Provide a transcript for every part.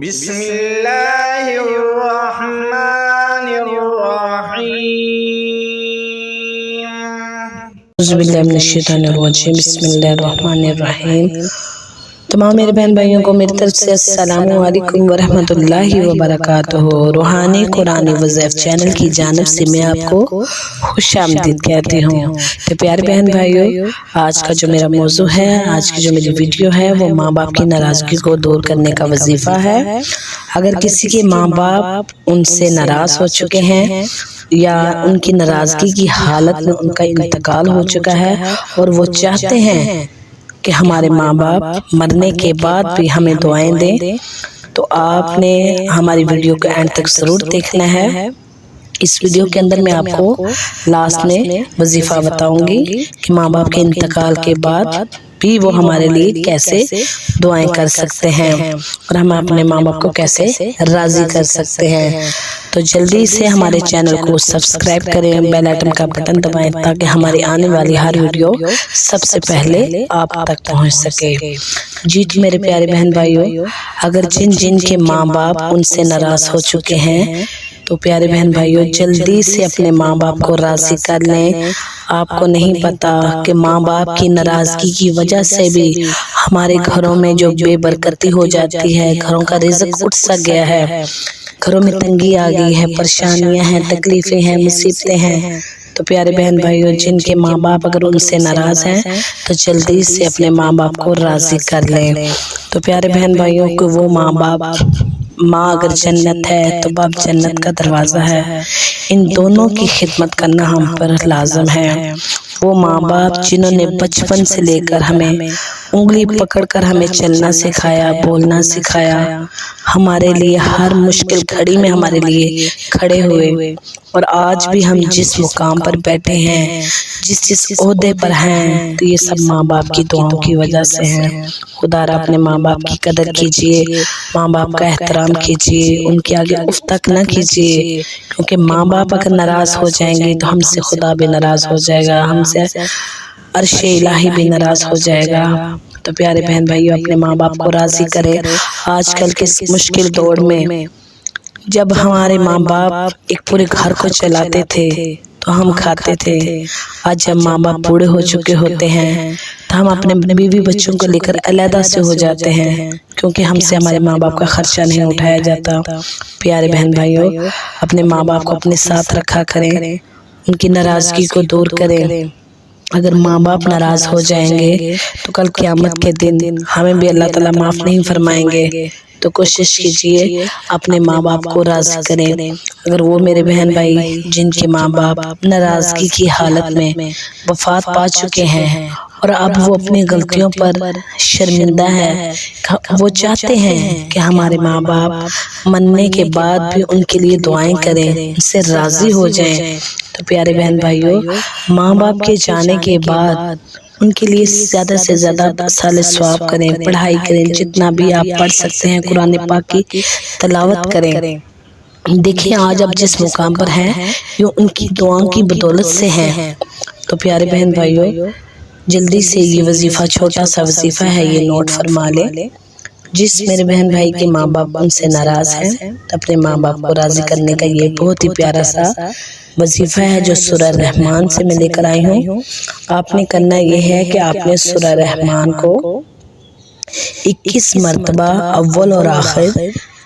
بسم اللہ الرحمن الرحیم۔ اعوذ باللہ من الشیطان الرجیم، بسم اللہ الرحمن الرحیم۔ تمام میرے بہن بھائیوں کو میری طرف سے السلام علیکم ورحمۃ اللہ وبرکاتہ۔ روحانی قرآن وظائف چینل کی جانب سے میں آپ کو خوش آمدید کہتی ہوں۔ تو پیارے بہن بھائیوں، آج کا جو میرا موضوع ہے، آج کی جو میری ویڈیو ہے، وہ ماں باپ کی ناراضگی کو دور کرنے کا وظیفہ ہے۔ اگر کسی کے ماں باپ ان سے ناراض ہو چکے ہیں یا ان کی ناراضگی کی حالت میں ان کا انتقال ہو چکا ہے اور وہ چاہتے ہیں کہ ہمارے ماں باپ مرنے کے بعد بھی ہمیں دعائیں دیں، تو آپ نے ہماری ویڈیو کو اینڈ تک ضرور دیکھنا ہے۔ اس ویڈیو کے اندر میں آپ کو لاسٹ میں وظیفہ بتاؤں گی کہ ماں باپ کے انتقال کے بعد بھی وہ ہمارے لیے کیسے دعائیں کر سکتے ہیں اور ہم اپنے ماں باپ کو کیسے راضی کر سکتے ہیں۔ تو جلدی سے ہمارے چینل کو سبسکرائب کریں، بیل آئٹن کا بٹن دبائیں تاکہ ہماری آنے والی ہر ویڈیو سب سے پہلے آپ تک پہنچ سکے۔ جی میرے پیارے بہن بھائیوں، اگر جن کے ماں باپ ان سے ناراض ہو چکے ہیں تو پیارے بہن بھائیوں جلدی سے اپنے ماں باپ کو راضی کر لیں۔ آپ کو نہیں پتا کہ ماں باپ کی ناراضگی کی وجہ سے بھی ہمارے گھروں میں جو بے برکتی ہو جاتی ہے، گھروں کا رزق اٹھ سا گیا ہے، گھروں میں تنگی آ گئی ہے، پریشانیاں ہیں، تکلیفیں ہیں، مصیبتیں ہیں۔ تو پیارے بہن بھائیوں، جن کے ماں باپ اگر ان سے ناراض ہیں تو جلدی سے اپنے ماں باپ کو راضی کر لیں۔ تو پیارے بہن بھائیوں کو وہ ماں باپ، ماں اگر جنت ہے تو باپ جنت کا دروازہ ہے، ان دونوں کی خدمت کرنا ہم پر لازم ہے۔ وہ ماں باپ جنہوں نے بچپن سے لے کر ہمیں انگلی پکڑ کر ہمیں چلنا سکھایا، بولنا سکھایا، ہمارے لیے ہر مشکل گھڑی میں ہمارے لیے کھڑے ہوئے، اور آج بھی ہم جس مقام پر بیٹھے ہیں، جس عہدے پر ہیں، تو یہ سب ماں باپ کی دعاؤں کی وجہ سے ہیں۔ خدا را اپنے ماں باپ کی قدر کیجئے، ماں باپ کا احترام کیجئے، ان کے آگے اف تک نہ کیجئے، کیونکہ ماں باپ اگر ناراض ہو جائیں گے تو ہم سے خدا بھی ناراض ہو جائے گا، ہم سے عرش الہی بھی ناراض ہو جائے گا۔ تو پیارے بہن بھائیوں، اپنے ماں باپ کو راضی کریں۔ آج کل کے مشکل دور میں جب ہمارے ماں باپ ایک پورے گھر کو چلاتے تھے تو ہم کھاتے تھے، آج جب ماں باپ بوڑھے ہو چکے ہوتے ہیں تو ہم اپنے بیوی بچوں کو لے کر علیحدہ سے ہو جاتے ہیں، کیونکہ ہم سے ہمارے ماں باپ کا خرچہ نہیں اٹھایا جاتا۔ پیارے بہن بھائیوں، اپنے ماں باپ کو اپنے ساتھ رکھا کریں، ان کی ناراضگی کو دور کریں۔ اگر ماں باپ ناراض ہو جائیں گے تو کل قیامت کے دن ہمیں بھی اللہ تعالیٰ معاف نہیں فرمائیں گے۔ تو کوشش کیجئے اپنے ماں باپ کو راضی کریں۔ اگر وہ میرے بہن بھائی جن کے ماں باپ ناراضگی کی حالت میں وفات پا چکے ہیں اور اب وہ اپنی غلطیوں پر شرمندہ ہے، وہ چاہتے ہیں کہ ہمارے ماں باپ مرنے کے بعد بھی ان کے لیے دعائیں کریں، ان سے راضی ہو جائیں، تو پیارے بہن بھائیوں ماں باپ کے جانے کے بعد ان کے لیے زیادہ سے زیادہ سال ثواب کریں، پڑھائی کریں، جتنا بھی آپ پڑھ سکتے ہیں قرآن پاک کی تلاوت کریں۔ دیکھیں آج آپ جس مقام پر ہیں یہ ان کی دعاؤں کی بدولت سے ہیں۔ تو پیارے بہن بھائیوں جلدی سے یہ وظیفہ، چھوٹا سا وظیفہ ہے، یہ نوٹ فرما لیں۔ جس میرے بہن بھائی کے ماں باپ ان سے ناراض ہیں تو اپنے ماں باپ کو راضی کرنے کا یہ بہت ہی پیارا سا وظیفہ ہے جو سورہ رحمان سے میں لے کر آئی ہوں۔ آپ نے کرنا یہ ہے کہ آپ نے سورہ رحمان کو 21 مرتبہ اول اور آخر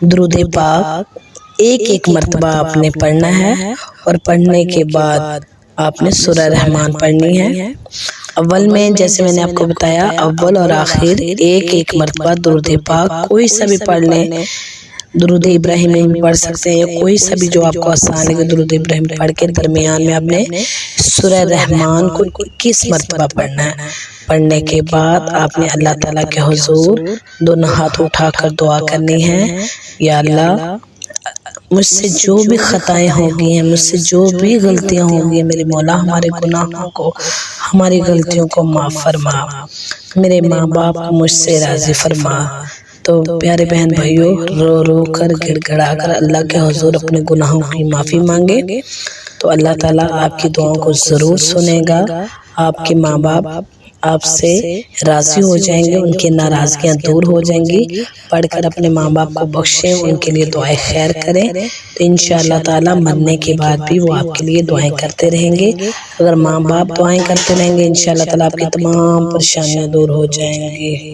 درود پاک ایک مرتبہ آپ نے پڑھنا ہے، اور پڑھنے کے بعد آپ نے سورہ رحمان پڑھنی ہے۔ اول میں جیسے میں نے آپ کو بتایا، اول اور آخر ایک مرتبہ درود پاک کوئی سا بھی پڑھ لیں، درود ابراہیمی بھی پڑھ سکتے ہیں، کوئی سا بھی جو آپ کو آسان ہے، درود ابراہیم پڑھ کے درمیان میں آپ نے سورہ رحمان کو 21 مرتبہ پڑھنا ہے۔ پڑھنے کے بعد آپ نے اللہ تعالیٰ کے حضور دونوں ہاتھ اٹھا کر دعا کرنی ہے، یا اللہ مجھ سے جو بھی خطائیں ہو گئی ہیں، مجھ سے جو بھی غلطیاں ہو گئی ہیں، میرے مولا ہمارے گناہوں کو، ہماری غلطیوں کو معاف فرما، میرے ماں باپ کو مجھ سے راضی فرما۔ تو پیارے بہن بھائیوں رو رو کر گڑ گڑا کر اللہ کے حضور اپنے گناہوں کی معافی مانگے، تو اللہ تعالیٰ آپ کی دعاؤں کو ضرور سنے گا۔ آپ کے ماں باپ آپ سے راضی ہو جائیں گے، ان کی ناراضگیاں دور ہو جائیں گی۔ پڑھ کر اپنے ماں باپ کو بخشیں، ان کے لیے دعائیں خیر کریں، تو انشاءاللہ تعالی مرنے کے بعد بھی وہ آپ کے لیے دعائیں کرتے رہیں گے۔ اگر ماں باپ دعائیں کرتے رہیں گے انشاءاللہ تعالی آپ کی تمام پریشانیاں دور ہو جائیں گی۔